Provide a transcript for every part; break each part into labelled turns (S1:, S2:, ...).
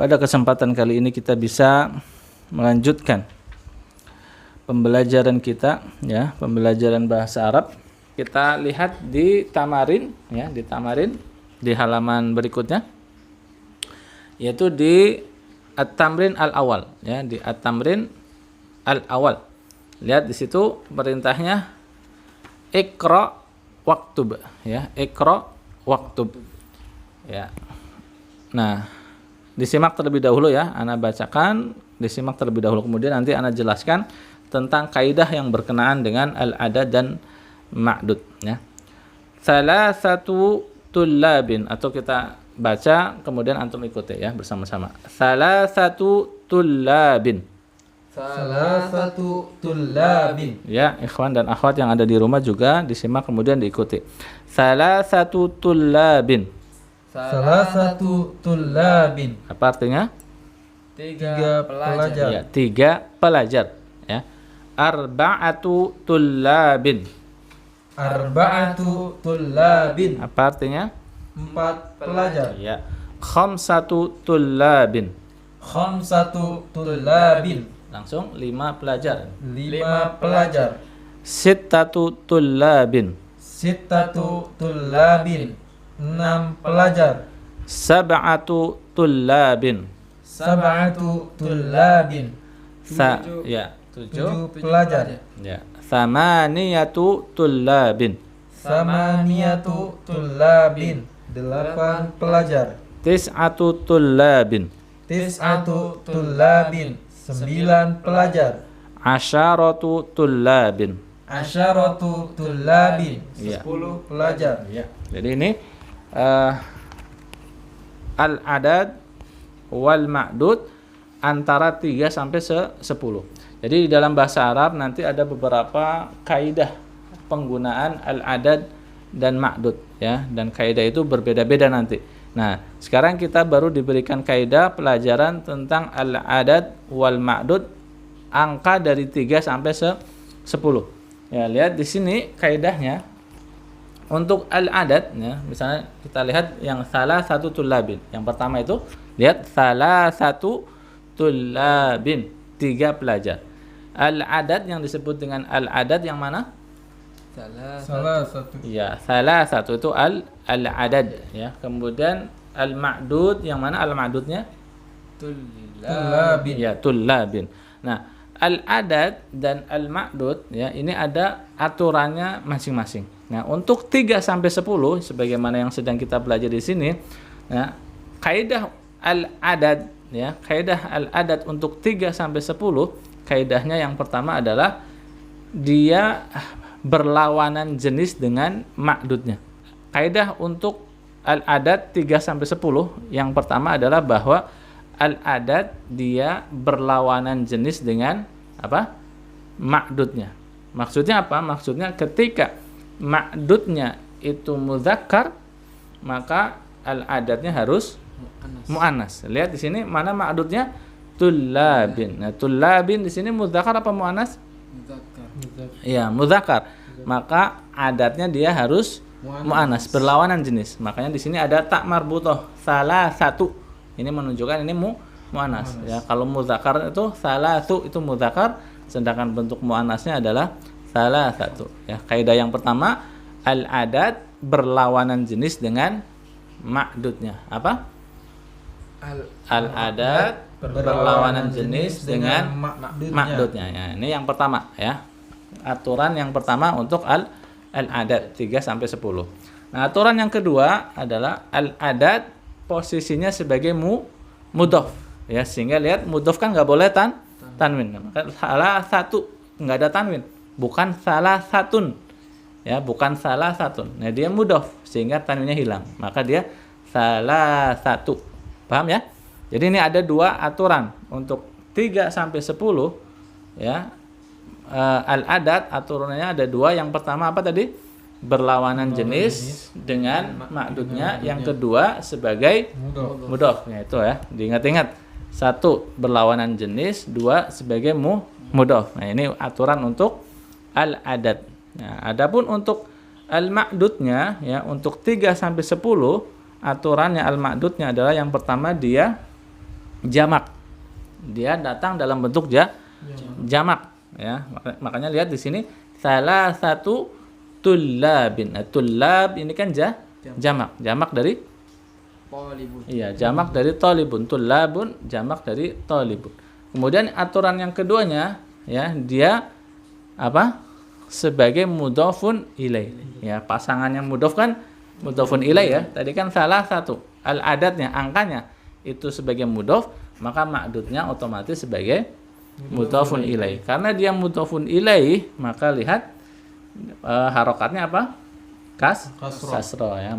S1: pada kesempatan kali ini kita bisa melanjutkan pembelajaran kita, ya, pembelajaran bahasa Arab. Kita lihat di tamarin, ya, di halaman berikutnya, yaitu di at-tamrin al-awal, ya, di at-tamrin al-awal. Lihat di situ perintahnya iqra waktub, ya, iqra waktub, ya. Nah, disimak terlebih dahulu, ya, ana bacakan, disimak terlebih dahulu, kemudian nanti ana jelaskan tentang kaidah yang berkenaan dengan al-adad dan ma'dud, ya. Salah satu tullabin, atau kita baca kemudian antum ikuti, ya, bersama-sama. Salah satu tullabin.
S2: Salah satu tullabin.
S1: Ya, ikhwan dan akhwat yang ada di rumah juga disimak kemudian diikuti. Salah satu tullabin.
S2: Salah satu tullabin.
S1: Apa artinya?
S2: Tiga pelajar.
S1: Ya, 3 pelajar, ya. Arba'atu tullabin.
S2: Arba'atu tullabin.
S1: Apa artinya?
S2: 4 pelajar.
S1: Ya. Khamsatu tullabin.
S2: Khamsatu tullabin.
S1: Langsung 5 pelajar.
S2: 5 pelajar.
S1: Sittatu tullabin.
S2: Sittatu tullabin. 6 pelajar.
S1: Sab'atu tullabin.
S2: Sab'atu tullabin.
S1: Ya, 7
S2: pelajar.
S1: Ya. Thamaniyatu tullabin.
S2: Samaniyatu tullabin. 8 pelajar.
S1: Tis'atu tullabin.
S2: Tis'atu tullabin. 9 pelajar.
S1: Asyaratu tullabin.
S2: Asyaratu tullabin.
S1: Ya.
S2: 10 pelajar.
S1: Ya. Jadi ini al-adad wal ma'dud antara 3 sampai 10. Jadi di dalam bahasa Arab nanti ada beberapa kaidah penggunaan al-adad dan ma'dud, ya, dan kaidah itu berbeda-beda nanti. Nah, sekarang kita baru diberikan kaidah pelajaran tentang al-adad wal ma'dud angka dari 3 sampai 10. Ya, lihat di sini kaidahnya. Untuk al-adad, ya, misalnya kita lihat yang salah satu tullabin. Yang pertama itu, lihat salah satu tullabin, 3 pelajar. Al-adad yang disebut dengan al-adad yang mana?
S2: Salah satu.
S1: Ya, salah satu itu al-adad, ya. Kemudian al-ma'dud yang mana al-ma'dudnya?
S2: Tullabin.
S1: Ya, tullabin. Nah, al-adad dan al-ma'dud, ya, ini ada aturannya masing-masing. Nah, untuk 3 sampai 10 sebagaimana yang sedang kita belajar di sini, ya, kaidah al-adad, ya, kaidah al-adad untuk 3 sampai 10, kaidahnya yang pertama adalah dia berlawanan jenis dengan ma'dudnya. Kaidah untuk al-adad 3 sampai 10 yang pertama adalah bahwa al-adad dia berlawanan jenis dengan apa? Ma'dudnya. Maksudnya apa? Maksudnya ketika ma'dudnya itu mudzakkar, maka al-adadnya harus muannas. Lihat di sini mana ma'dudnya? Tullabin. Nah, tullabin di sini mudzakkar apa muannas? Ya, mudzakkar. Maka adatnya dia harus muannas, berlawanan jenis. Makanya di sini ada tak marbutah, salah satu. Ini menunjukkan ini muannas. Ya, kalau mudzakkar itu salatu itu mudzakkar, sedangkan bentuk muannasnya adalah salah satu. Ya, kaidah yang pertama, al-adad berlawanan jenis dengan ma'dudnya. Apa? Al-adad berlawanan jenis dengan ma'dudnya. Ya, ini yang pertama, ya. Aturan yang pertama untuk al-adad 3 sampai 10. Nah, aturan yang kedua adalah al-adad posisinya sebagai mudhof, ya, sehingga lihat mudhof kan enggak boleh tanwin. Maka salah satu enggak ada tanwin, bukan salah satun. Ya, bukan salah satun. Nah, dia mudhof sehingga tanwinnya hilang. Maka dia salah satu. Paham, ya? Jadi ini ada 2 aturan untuk 3 sampai 10, ya. Al-adad aturannya ada 2. Yang pertama apa tadi? Berlawanan jenis dengan ma'dudnya. Yang kedua sebagai mudhof. Ya, itu, ya. Diingat-ingat. 1 berlawanan jenis, 2 sebagai mudhof. Nah, ini aturan untuk al-adad. Nah, adapun untuk al-ma'dudnya, ya, untuk 3 sampai 10 aturannya al-ma'dudnya adalah yang pertama dia jamak. Dia datang dalam bentuk jamak ya. Makanya lihat di sini salah satu tullabin. Nah, tullab ini kan jamak. Jamak dari
S2: Talibun.
S1: iya, jamak dari talibun. Tullabun jamak dari talibun. Kemudian aturan yang keduanya ya, dia apa? Sebagai mudhofun ilai. Ya, pasangan yang mudhof kan mudhofun ilai ya. Tadi kan salah satu al-adatnya, angkanya itu sebagai mudhof, maka ma'dudnya otomatis sebagai mudhofun ilai. Karena dia mudhofun ilai, maka lihat harokatnya apa? Kasro ya.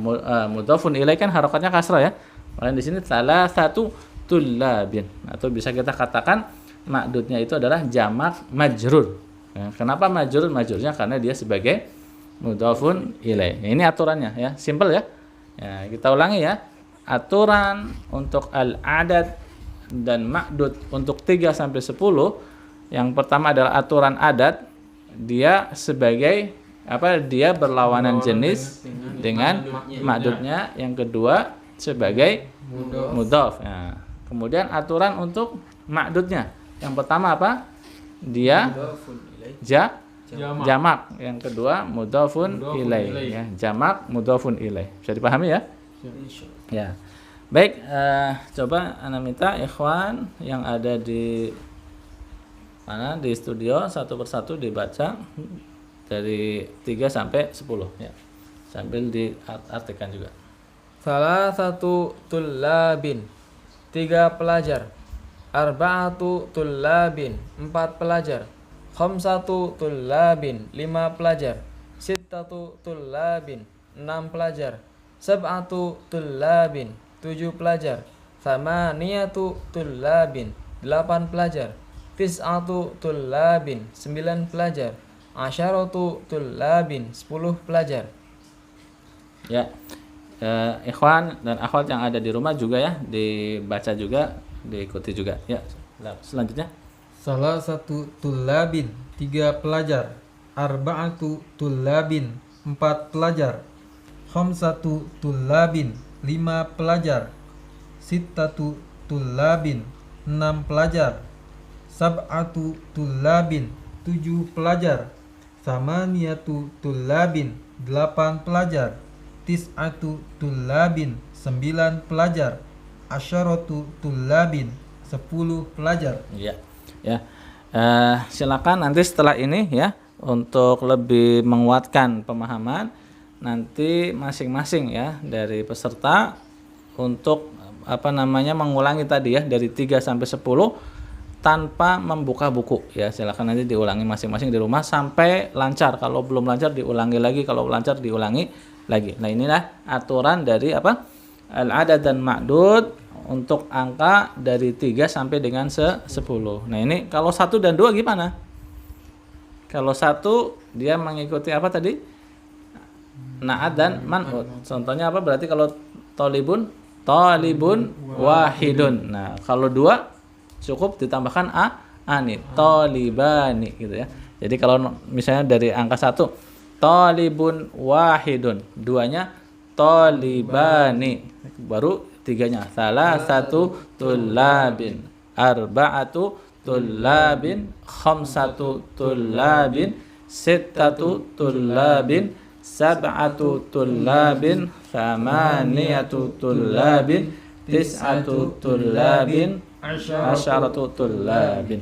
S1: Mudhofun ilai kan harokatnya kasro ya. Makanya di sini salah satu tullabin, atau bisa kita katakan ma'dudnya itu adalah jamak majrur. Ya, kenapa majrur? Majrurnya karena dia sebagai mudhofun ilai. Ini aturannya ya, simple ya. Ya, kita ulangi ya. Aturan untuk al-adad dan ma'dud untuk 3 sampai 10. Yang pertama adalah aturan adat. Dia sebagai apa? Dia berlawanan jenis dengan ma'dudnya. Yang kedua sebagai mudhof. Ya. Kemudian aturan untuk ma'dudnya. Yang pertama apa? Dia jamak. Yang kedua mudhofun ilai ya. Jamak mudhofun ilai. Bisa dipahami ya? Ya. Baik, coba ana minta ikhwan yang ada di mana di studio satu persatu dibaca dari 3 sampai 10 ya. Sambil diartikan juga.
S2: Salah satu tullabin, 3 pelajar. Arba'atu tullabin, 4 pelajar. Khamsatu tullabin, 5 pelajar. Sittatu tullabin, 6 pelajar. Sab'atu tullabin, 7 pelajar. Thamaniyatu tullabin, 8 pelajar. Tis'atu tullabin, 9 pelajar. Asyaratu tullabin, 10 pelajar.
S1: Ya. Ikhwan dan akhwat yang ada di rumah juga ya, dibaca juga, diikuti juga. Ya. Selanjutnya.
S3: Salah satu tullabin, 3 pelajar. Arba'atu tullabin, 4 pelajar. Khamsatu tullabin, 5 pelajar. Sittatu tullabin, 6 pelajar. Sab'atu tullabin, 7 pelajar. Samaniyatu tullabin, 8 pelajar. Tis'atu tullabin, 9 pelajar. Asyaratu tullabin, 10 pelajar.
S1: Ya. Ya. Silakan nanti setelah ini ya, untuk lebih menguatkan pemahaman, nanti masing-masing ya dari peserta untuk mengulangi tadi ya dari 3 sampai 10 tanpa membuka buku ya. Silakan nanti diulangi masing-masing di rumah sampai lancar. Kalau belum lancar diulangi lagi, kalau lancar diulangi lagi. Nah, inilah aturan dari al-adad dan ma'dud untuk angka dari 3 sampai dengan 10. Nah, ini kalau 1 dan 2 gimana? Kalau 1 dia mengikuti apa tadi? Na'at dan man'ud. Contohnya apa? Berarti kalau talibun wahidun. Nah, kalau 2 cukup ditambahkan ani, talibani gitu ya. Jadi kalau misalnya dari angka 1 talibun wahidun, 2-nya talibani, baru 3-nya salah satu tullabin, arba'atu tullabin, khamsatu tullabin, sittatu tullabin, sab'atu tullabin, thamaniyatu tullabin, tis'atu tullabin, asyaratu tullabin.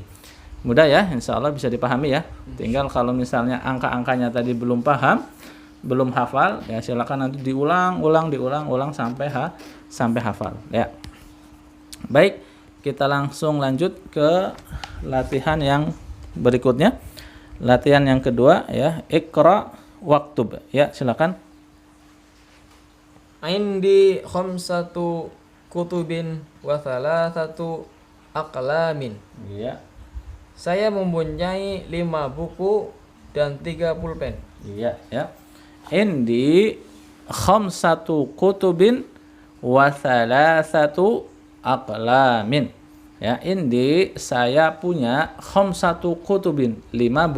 S1: Mudah ya, insyaallah bisa dipahami ya. Tinggal kalau misalnya angka-angkanya tadi belum paham, belum hafal, ya silakan nanti diulang sampai hafal ya. Baik, kita langsung lanjut ke latihan yang berikutnya. Latihan yang kedua ya, Iqra waktub. Ya, silakan.
S2: Indi khamsatu kutubin wa thalathatu aqlamin.
S1: Iya.
S2: Saya mempunyai 5 buku dan 3 pulpen.
S1: Iya, ya. Indi khamsatu kutubin wa thalathatu aqlamin. Ya, indi saya punya khamsatu kutubin, 5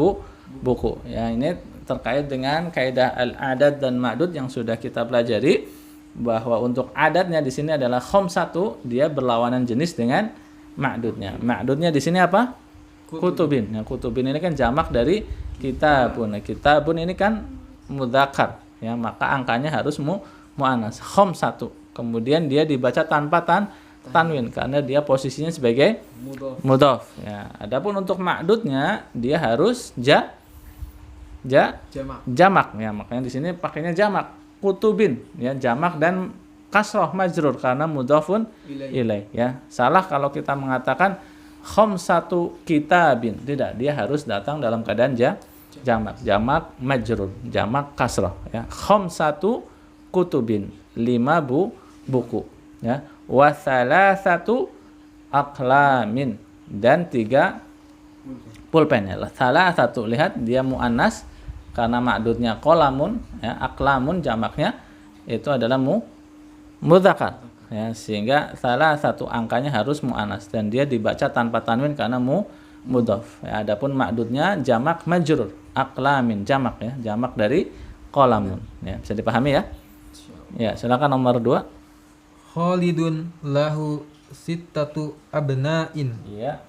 S1: buku. Ya, ini terkait dengan kaidah al-adad dan ma'dud yang sudah kita pelajari, bahwa untuk adatnya di sini adalah khamsatu, dia berlawanan jenis dengan ma'dudnya. Ma'dudnya di sini apa? Kutubin. Nah, kutubin ini kan jamak dari kitabun. Nah, kitabun ini kan mudzakkar, ya, maka angkanya harus muannas. Khamsatu. Kemudian dia dibaca tanpa tanwin karena dia posisinya sebagai mudhaf. Ya, adapun untuk ma'dudnya dia harus jamak, ya, makanya di sini pakainya jamak. Kutubin, ya, jamak dan kasroh majrur karena mudhafun ilaih, ya. Salah kalau kita mengatakan khamsatu kitabin. Tidak, dia harus datang dalam keadaan jamak majrur, jamak kasroh, ya. Khamsatu kutubin, 5 buku, ya. Wa salasatu aqlamin, dan 3 pulpen, ya. Salasatu, lihat dia muannas karena ma'dudnya qalamun, ya. Aqlamun jamaknya itu adalah mudzakkar, ya, sehingga salah satu angkanya harus muannas dan dia dibaca tanpa tanwin karena mudhaf. Ya, adapun ma'dudnya jamak majrur, aqlamin jamak, ya, jamak dari qalamun, ya, bisa dipahami, ya. Ya, silakan nomor 2.
S3: Khalidun lahu sittatu abna'in.
S1: Iya.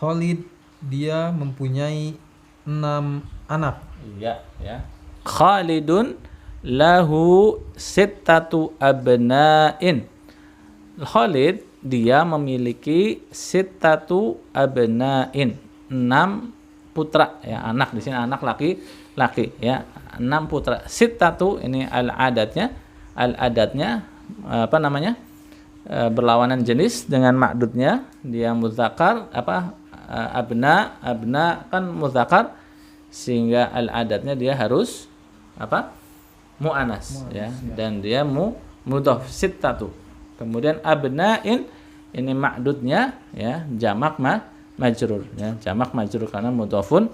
S3: Khalid dia mempunyai 6 anak.
S1: Iya, ya. Khalidun lahu sittatu abna'in. Khalid dia memiliki sittatu abna'in, 6 putra, ya, anak di sini anak laki-laki, ya, 6 putra. Sittatu ini al-adatnya apa namanya? Berlawanan jenis dengan ma'dudnya, dia mudzakkar, abna kan mudzakkar, sehingga al-adatnya dia harus apa? Mu'anas, ya, dan dia mudhaf sittatu. Kemudian abna'in ini ma'dudnya, ya, jamak majrur, ya, jamak majrur karena mudhafun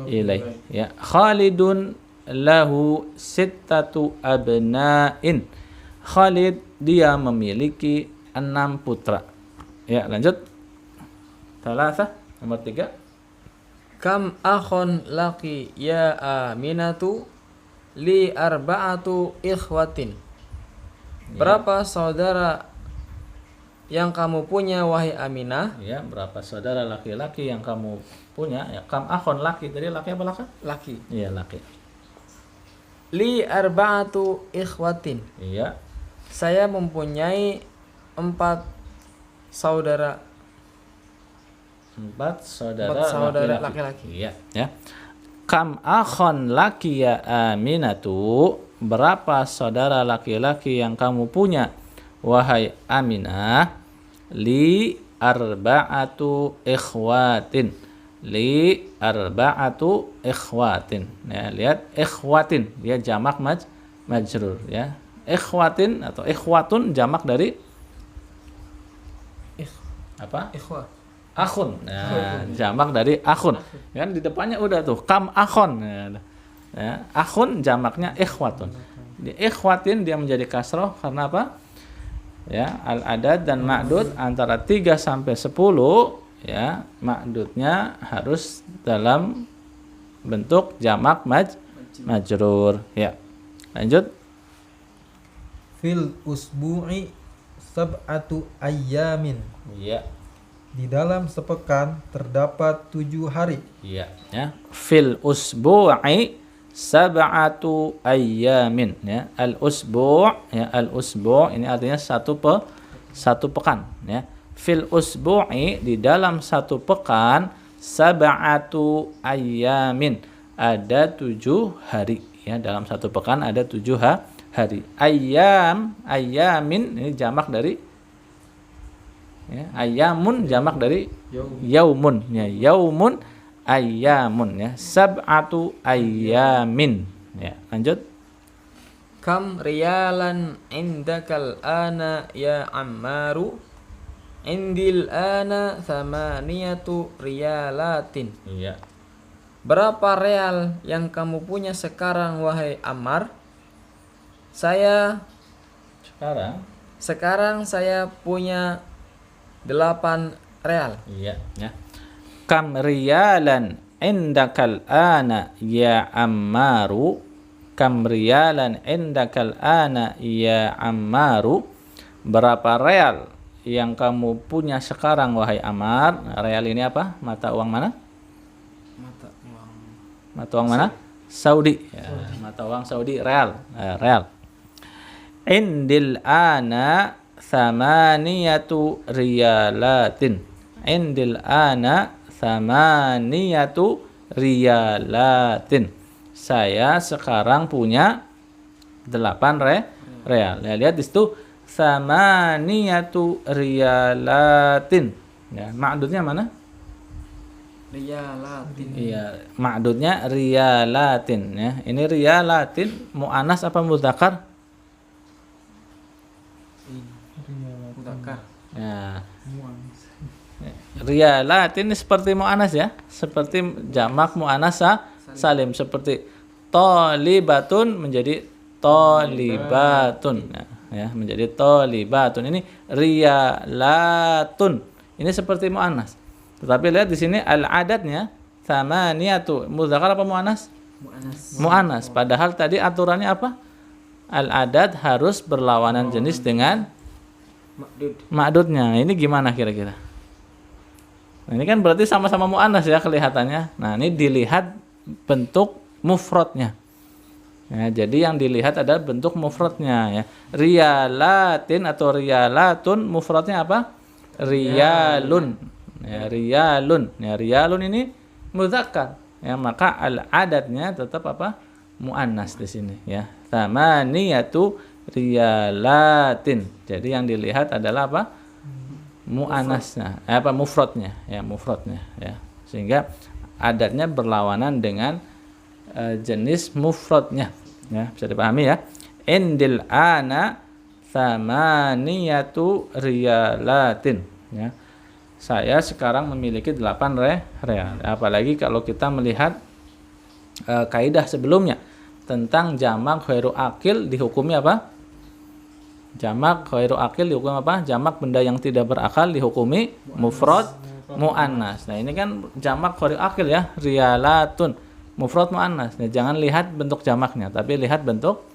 S1: ilaih, ya. Khalidun lahu sittatu abna'in. Khalid dia memiliki 6 putra. Ya, lanjut. Salasah, nomor 3.
S2: Kam akhon laki ya Aminatu li arba'atu ikhwatin. Berapa saudara yang kamu punya wahai Aminah?
S1: Ya, berapa saudara laki-laki yang kamu punya? Ya, kam akhon laki, tadi laki apa laki?
S2: Laki.
S1: Iya, laki.
S2: Li arba'atu ikhwatin.
S1: Iya.
S2: Saya mempunyai 4 saudara.
S1: 4 saudara,
S2: 4 saudara
S1: laki-laki. Iya, ya. Kam akhon laki ya Aminatu, berapa saudara laki-laki yang kamu punya wahai Aminah? Li arba'atu ikhwatin. Li arba'atu ikhwatin. Ya, lihat ikhwatin, dia jamak majrur, ya. Ikhwatin atau ikhwatun jamak dari apa?
S2: Ikhwah.
S1: Akhun. Nah, jamak dari akhun. Kan di depannya udah tuh kam akhun. Ya, akhun jamaknya ikhwatun. Di ikhwatin dia menjadi kasroh karena apa? Ya, al-adad dan ma'dud antara 3 sampai 10, ya, ma'dudnya harus dalam bentuk jamak majrur, ya. Lanjut.
S3: Fil usbu'i sab'atu ayyamin.
S1: Iya.
S3: Di dalam sepekan terdapat 7 hari.
S1: Iya, ya. Fil usbu'i sab'atu ayyamin, ya. Al-usbu', ya, al-usbu' ini artinya satu pekan, ya. Fil usbu'i di dalam satu pekan, sab'atu ayyamin, ada 7 hari, ya. Dalam satu pekan ada 7 hari. Ayyamin ini jamak dari, ya, ayyamun jamak dari yaumun, ya, yaumun ayyamun, ya, sab'atu ayyamin, ya. Lanjut.
S2: Kam riyalan indakal ana ya Ammaru? Indil ana 8 riyalatin.
S1: Iya.
S2: Berapa real yang kamu punya sekarang wahai Ammar? Sekarang saya punya 8 real.
S1: Iya, ya. Kam riyalan indakal ana ya Ammaru? Kam riyalan indakal ana ya Ammaru? Berapa real yang kamu punya sekarang wahai Amar. Real ini apa? Mata uang mana?
S2: Mata uang
S1: Mata uang mana? Saudi. Ya, mata uang Saudi real. Real. Indil ana thamaniyatu riyalatin. Indil ana thamaniyatu riyalatin. Saya sekarang punya 8 real. Ya, lihat di situ thamaniyatu riyalatin. Ya, ma'dudnya mana?
S2: riyalatin.
S1: Iya, ma'dudnya riyalatin ya. Ini riyalatin muannas apa mudzakkar?
S2: Mudzakkar.
S1: Ya. Riyalatin ini seperti mu'anas ya, seperti jamak mu'anas salim, seperti tolibatun menjadi tolibatun ya, menjadi tolibatun. Ini riyalatun, ini seperti mu'anas. Tetapi lihat di sini al-adatnya tsamaniyatu, mudzakkar apa mu'anas? Mu'anas. Padahal tadi aturannya apa? Al-adat harus berlawanan jenis dengan ma'dudnya. Ini gimana kira-kira? Nah, ini kan berarti sama-sama mu'annas ya kelihatannya. Nah, ini dilihat bentuk mufradnya. Ya, jadi yang dilihat adalah bentuk mufradnya ya. Riyalatin atau riyalatun mufradnya apa? Riyalun. Ya, riyalun. Ya, riyalun ini mudzakkar. Ya, maka al-adatnya tetap apa? Mu'annas di sini ya. Tsamaniyatu riyalatin. Jadi yang dilihat adalah apa? Mu'annasnya, mufradnya ya, mufradnya ya. Sehingga adatnya berlawanan dengan jenis mufradnya ya, bisa dipahami ya. Indil ana tsamaniyatu riyalatin ya. Saya sekarang memiliki 8 real. Apalagi kalau kita melihat kaidah sebelumnya tentang jamak ghairu akil dihukumi apa? Jamak ghairu akil dihukum apa? Jamak benda yang tidak berakal dihukumi mufrad muannas. Nah, ini kan jamak ghairu akil ya, riyalatun. Mufrad muannas. Nah, jangan lihat bentuk jamaknya, tapi lihat bentuk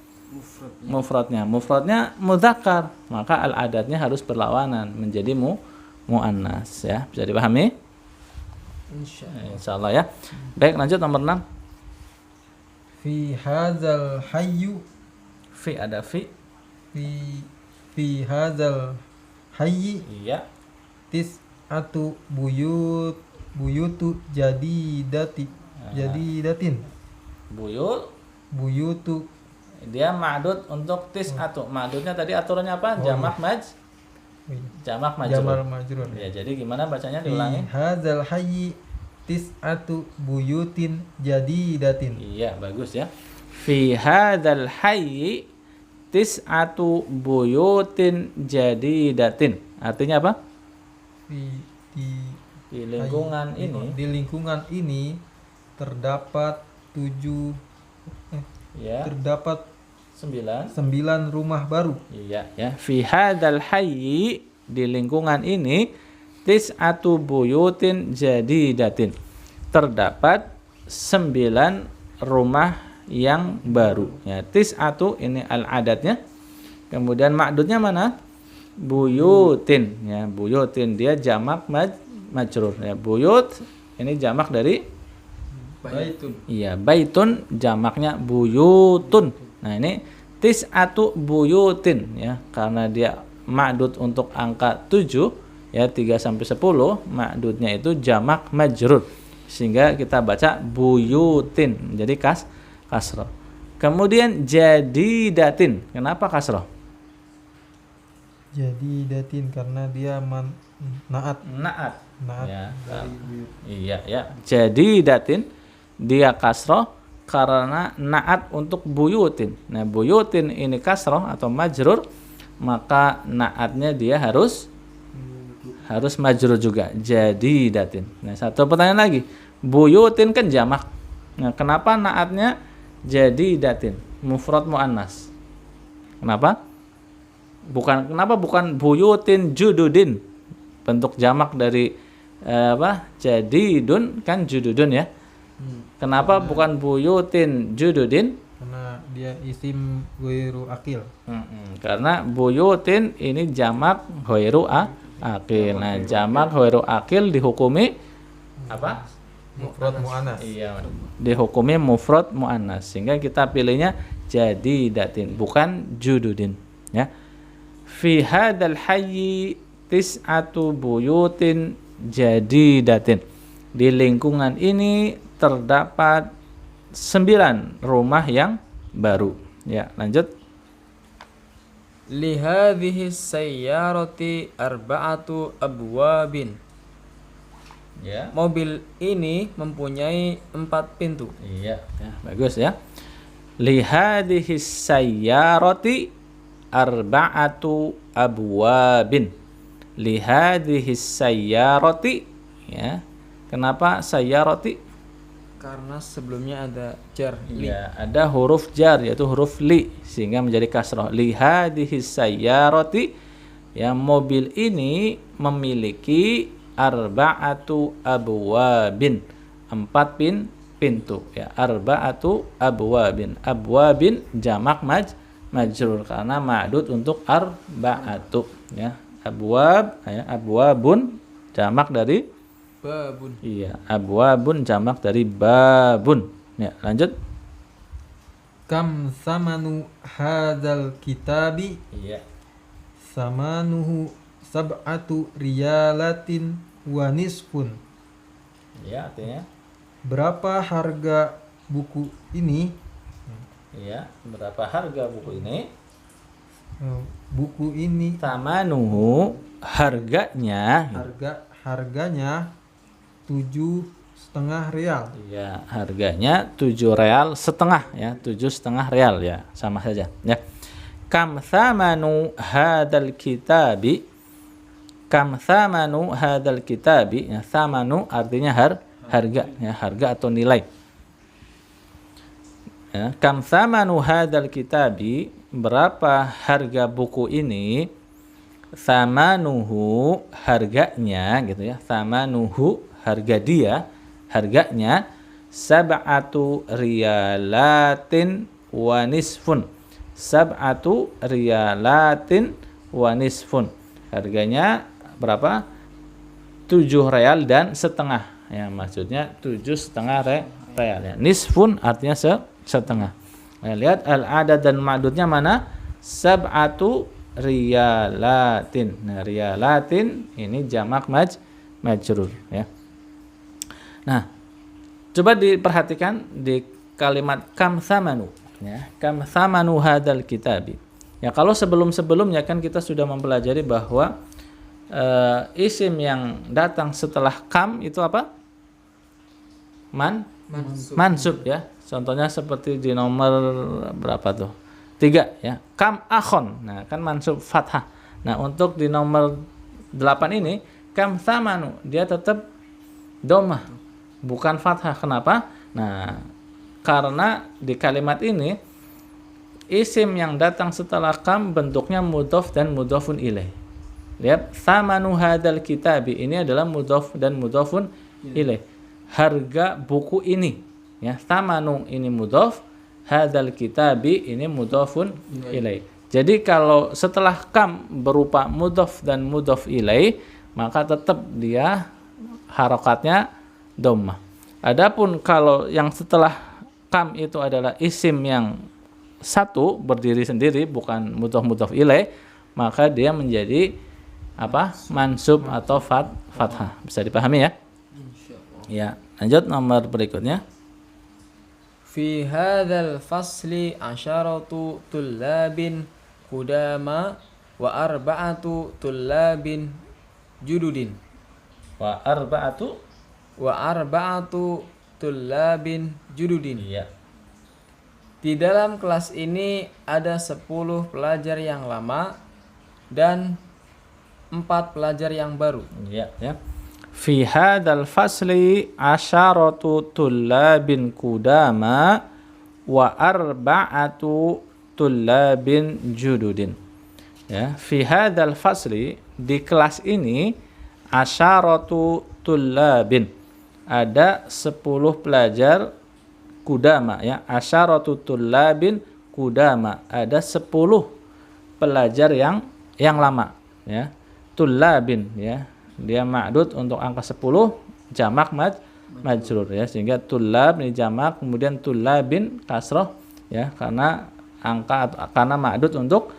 S1: mufradnya. Mufradnya mudzakkar, maka al-adatnya harus berlawanan menjadi muannas ya. Bisa dipahami? Insyaallah ya. Baik, lanjut nomor 6.
S3: Fi hadzal hayyu,
S1: Fi ada fi.
S3: fi hadzal hayyi
S1: Iya.
S3: tis'atu buyutu jadidatin. Buyutu
S1: Dia ma'dud untuk tis'atu. Ma'dudnya tadi aturannya apa? Jamak jamak
S3: jamar
S1: majrur.
S3: majrur.
S1: Ya, jadi gimana bacanya
S3: Fi
S1: diulangi?
S3: hadzal hayyi tis'atu buyutin jadidatin.
S1: Iya, bagus ya. Fi hadzal hayyi tis'atu buyutin jadidatin. Artinya apa? Di lingkungan ini
S3: Di lingkungan ini terdapat 9 rumah baru.
S1: Iya ya. Fi hadzal hayyi, di lingkungan ini tis'atu buyutin jadidatin. Terdapat 9 rumah yang baru ya. Tis'atu ini al-adatnya. Kemudian ma'dudnya mana? Buyutin ya. Buyutin dia jamak majrur ya. Buyut ini jamak dari
S2: Baitun.
S1: iya, baitun jamaknya buyutun. Nah, ini tis'atu buyutin ya, karena dia ma'dud untuk angka 7 ya, 3 sampai 10, ma'dudnya itu jamak majrur. Sehingga kita baca buyutin. Jadi kasroh. Kemudian jadidatin. Kenapa kasroh?
S3: Jadidatin karena dia naat
S1: Ya.
S3: dari buyut.
S1: Iya ya. Jadidatin dia kasroh karena naat untuk buyutin. Nah, buyutin ini kasroh atau majrur, maka naatnya dia harus majrur juga. Jadidatin. Nah, satu pertanyaan lagi. Buyutin kan jamak. Nah, kenapa naatnya jadidatin? Mufrad muannas. Kenapa? Kenapa bukan buyutin jududin? Bentuk jamak dari jadidun kan jududun ya. Kenapa bukan buyutin jududin?
S3: karena dia isim ghairu akil.
S1: Karena buyutin ini jamak ghairu akil. Nah, jamak ghairu akil dihukumi apa?
S3: Mufrad muannas.
S1: Iya, dihukumi mufrad muannas. Sehingga kita pilihnya jadidatin, bukan jududin, ya. Fi hadzal hayyi tis'atu buyutin jadidatin. Di lingkungan ini terdapat 9 rumah yang baru. Ya, lanjut.
S2: Lihadhihi sayyarati arba'atu abwabin.
S1: Ya.
S2: Mobil ini mempunyai 4 pintu.
S1: Iya, ya, bagus ya. Lihadhihi sayyarati arba'atu abwabin. Lihadhihi sayyarati, ya. Kenapa sayyarati?
S2: Karena sebelumnya ada jar li.
S1: Ya, ada huruf jar yaitu huruf li sehingga menjadi kasrah. Li hadhihi sayyarati, ya, mobil ini memiliki arba'atu abwabin, 4 pintu, ya. Arba'atu abwabin. Abwabin jamak majrur karena ma'dud untuk arba'atu, ya. Abwab, ya, abwabun jamak dari
S2: Babun.
S1: iya, abwabun jamak dari babun. Ya, lanjut.
S3: Kam samanu hadzal kitabi?
S1: Iya.
S3: Samanuhu sab'atu riyalatin wa nisfun.
S1: Iya, artinya.
S3: Berapa harga buku ini?
S1: Iya, berapa harga buku ini?
S3: Buku ini
S1: Tamanuhu, harganya.
S3: harganya 7,5 real.
S1: Iya, harganya 7 real setengah, ya. 7,5 real, ya. Sama saja, ya. Kam thamanu hadzal kitabi? Kam thamanu hadzal kitabi? Ya, thamanu artinya harga, ya, harga atau nilai. Ya, kam thamanu hadzal kitabi? Berapa harga buku ini? Thamanuhu, harganya, gitu ya. Thamanuhu, harga dia, harganya sab'atu riyalatin wa nisfun. Sab'atu riyalatin wa nisfun. Harganya berapa? 7 real dan setengah, ya. Maksudnya 7,5 real, ya. Nisfun artinya setengah. Nah, lihat al-adad dan ma'dudnya mana? Sab'atu riyalatin. Nah, riyalatin ini jamak majrur, ya. Nah, coba diperhatikan di kalimat kam thamanu, ya. Kam thamanu hadzal kitabi. Ya, kalau sebelum-sebelumnya kan kita sudah mempelajari bahwa isim yang datang setelah kam itu apa? Mansub, ya. Contohnya seperti di nomor berapa tuh? 3, ya. Kam akhon. Nah, kan mansub fathah. Nah, untuk di nomor 8 ini kam thamanu, dia tetap dhammah, bukan fathah. Kenapa? Nah, karena di kalimat ini isim yang datang setelah kam bentuknya mudhof dan mudhofun ilaih. Lihat, thamanu hadzal kitabi, ini adalah mudhof dan mudhofun ilaih. Harga buku ini, ya. Thamanu ini mudhof, hadzal kitabi ini mudhofun ilaih. Jadi kalau setelah kam berupa mudhof dan mudhof ilaih, maka tetap dia harokatnya dhammah. Adapun kalau yang setelah kam itu adalah isim yang satu berdiri sendiri, bukan mudhof ilaih, maka dia menjadi apa? Mansub atau fathah. Bisa dipahami, ya? Ya, lanjut nomor berikutnya.
S2: Fi hadzal fasli asyaratu tullabin qudama wa arba'atu tullabin jududin.
S1: Wa arba'atu
S2: tullabin jududin.
S1: Iya.
S2: Di dalam kelas ini ada 10 pelajar yang lama dan 4 pelajar yang baru.
S1: Iya, ya. Fi hadzal fasli asyaratu tullabin qudama wa arba'atu tullabin jududin. Ya, fi hadzal fasli, di kelas ini asyaratu tullabin, ada 10 pelajar kudama ya. Asyaratu tullabin kudama. Ada 10 pelajar yang lama ya. Tullabin ya. Dia ma'dud untuk angka 10 jamak majrur ya, sehingga tullab ini jamak, kemudian tullabin kasroh ya, karena ma'dud untuk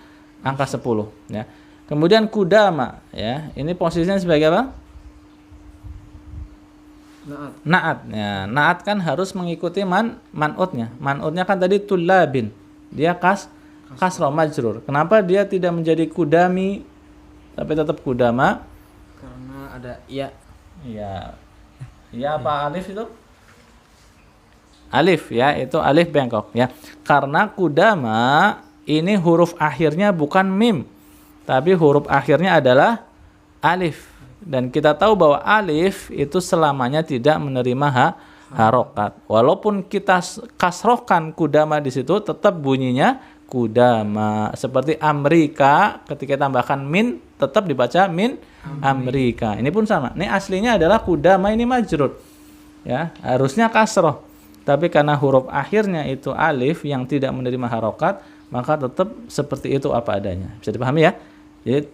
S1: angka 10 ya. Kemudian kudama ya, ini posisinya sebagai apa? Naat ya. Naat kan harus mengikuti man'utnya. Man'utnya kan tadi tullabin, dia kasroh majrur. Kenapa dia tidak menjadi kudami tapi tetap kudama?
S2: Karena ada ya.
S1: Iya. Ya apa alif itu? Alif ya, itu alif bengkok ya. Karena kudama ini huruf akhirnya bukan mim, tapi huruf akhirnya adalah alif. Dan kita tahu bahwa alif itu selamanya tidak menerima harokat. Walaupun kita kasrohkan kudama di situ, tetap bunyinya kudama. Seperti Amerika, ketika tambahkan min, tetap dibaca min Amerika. Ini pun sama. Ini aslinya adalah kudama, ini majrur. Ya, harusnya kasroh. Tapi karena huruf akhirnya itu alif yang tidak menerima harokat, maka tetap seperti itu apa adanya. Bisa dipahami ya? Jadi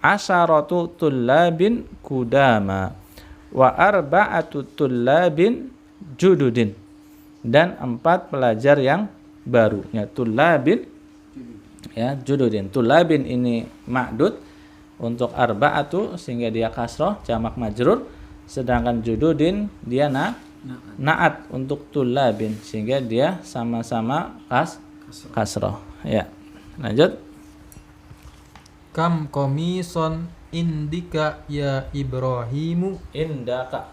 S1: asyaratu tullabin kudama wa arba'atu tullabin jududin, dan 4 pelajar yang baru ya. Tullabin ya, jududin. Tullabin ini ma'dud untuk arba'atu sehingga dia kasroh jamak majrur, sedangkan jududin dia naat untuk tullabin sehingga dia sama-sama kasroh ya. Lanjut.
S3: Kam komison indika ya Ibrahimu.
S1: Indaka.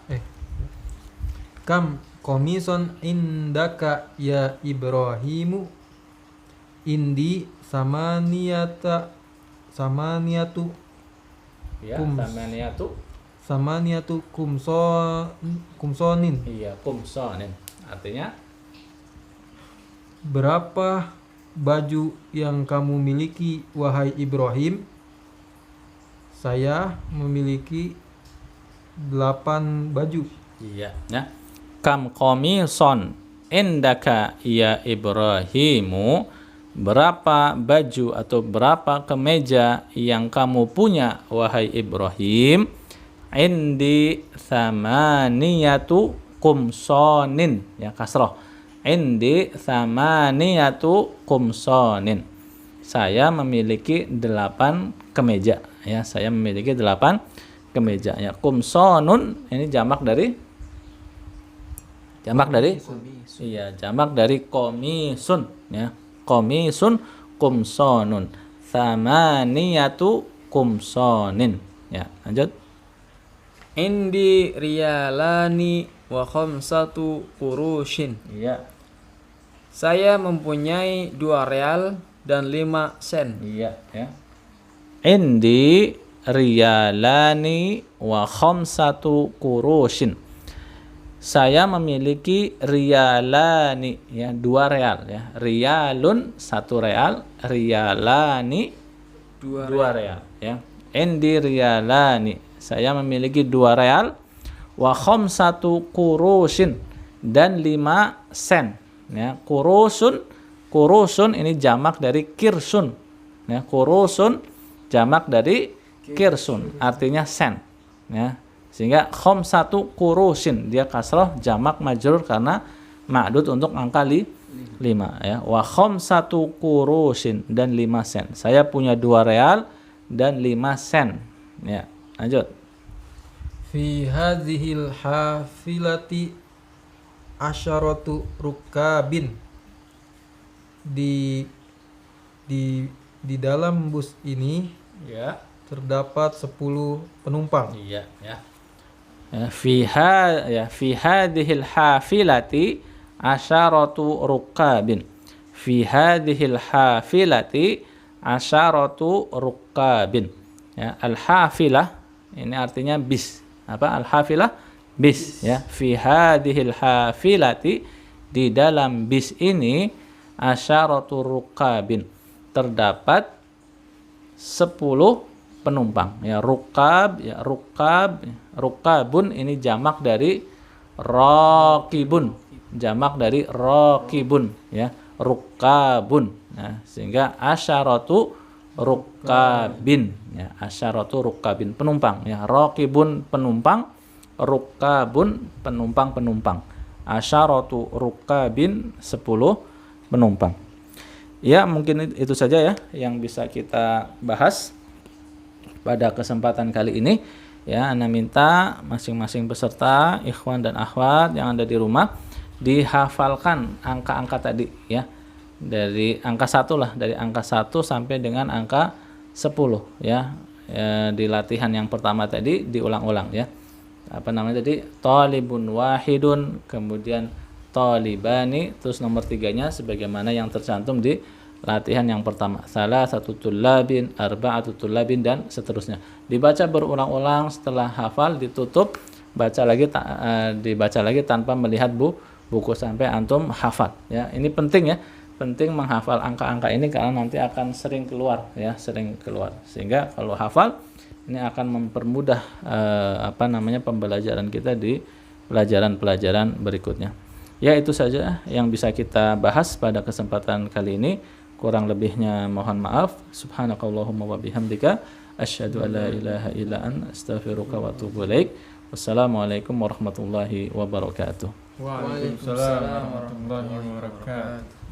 S3: Kam komison indaka ya Ibrahimu. Indi samaniyatu
S1: Ya,
S3: samaniyatu kumsonin.
S1: Iya, kumsonin. Artinya
S3: Berapa baju yang kamu miliki wahai Ibrahim? Saya memiliki 8 baju.
S1: iya ya. Kam komison indaka ya Ibrahimu. Berapa baju atau berapa kemeja yang kamu punya wahai Ibrahim? Indi samaniyatu kumsonin ya, kasroh. Indi samaniyatu kumsonin. Saya memiliki 8 kemeja ya. Saya memiliki 8 kemeja ya. Kumsonun ini jamak dari iya, jamak dari komisun ya. Komisun kumsonun, samaniyatu kumsonin ya. Lanjut.
S2: Indi riyalani wa khamsatu qurushin.
S1: Iya.
S2: Saya mempunyai 2 real dan 5 sen.
S1: Iya ya. Indi riyalani wa khamsatu qurushin. Saya memiliki riyalani ya, 2 real ya. Riyalun 1 real, riyalani 2 real ya. Indi riyalani, saya memiliki 2 real, wa khamsatu qurushin, dan 5 sen ya. Kurusun ini jamak dari kirsun ya. Kurusun jamak dari kirsun, artinya sen ya. Sehingga khamsatu qurusin dia kasroh jamak majrur karena ma'dud untuk angka 5 ya. Wa khamsatu qurusin, dan 5 sen. Saya punya 2 real dan 5 sen ya. Lanjut.
S3: Fi hadhil hafilati asyaratu rukabin. Di dalam bus ini
S1: Ya.
S3: terdapat 10 penumpang.
S1: Iya ya. Fi hadhil hafilati asyaratu rukabin. Fi hadhil hafilati asyaratu rukabin. Ya, al-hafilah ini artinya bis. Apa al-hafilah? Bis ya. Fi hadhil hafilati, di dalam bis ini asyaratu rukabin, terdapat 10 penumpang ya. Rukab ya, rukabun ini jamak dari raqibun jamak dari raqibun ya, rukabun. Nah, sehingga asyaratu rukabin ya, asyaratu rukabin penumpang ya, raqibun penumpang, rukabun penumpang-penumpang. Asyaratu rukabin 10 penumpang. Ya, mungkin itu saja ya yang bisa kita bahas pada kesempatan kali ini. Ya, Anda minta masing-masing peserta, ikhwan dan akhwat yang ada di rumah dihafalkan angka-angka tadi ya. Dari angka 1 lah, dari angka 1 sampai dengan angka 10 ya. Di latihan yang pertama tadi diulang-ulang ya. Apa namanya tadi? Talibun wahidun, kemudian talibani, terus nomor 3-nya sebagaimana yang tercantum di latihan yang pertama, salah satu tulabin, arba'atu tulabin, dan seterusnya. Dibaca berulang-ulang, setelah hafal ditutup, dibaca lagi tanpa melihat buku sampai antum hafal ya. Ini penting ya, penting menghafal angka-angka ini karena nanti akan sering keluar ya, sering keluar. Sehingga kalau hafal ini akan mempermudah pembelajaran kita di pelajaran-pelajaran berikutnya. Ya, itu saja yang bisa kita bahas pada kesempatan kali ini. Kurang lebihnya mohon maaf. Subhanakallahumma wa bihamdika asyhadu an la ilaha illa anta astaghfiruka wa atubu ilaik. Wassalamualaikum warahmatullahi wabarakatuh.
S3: Waalaikumsalam warahmatullahi wabarakatuh.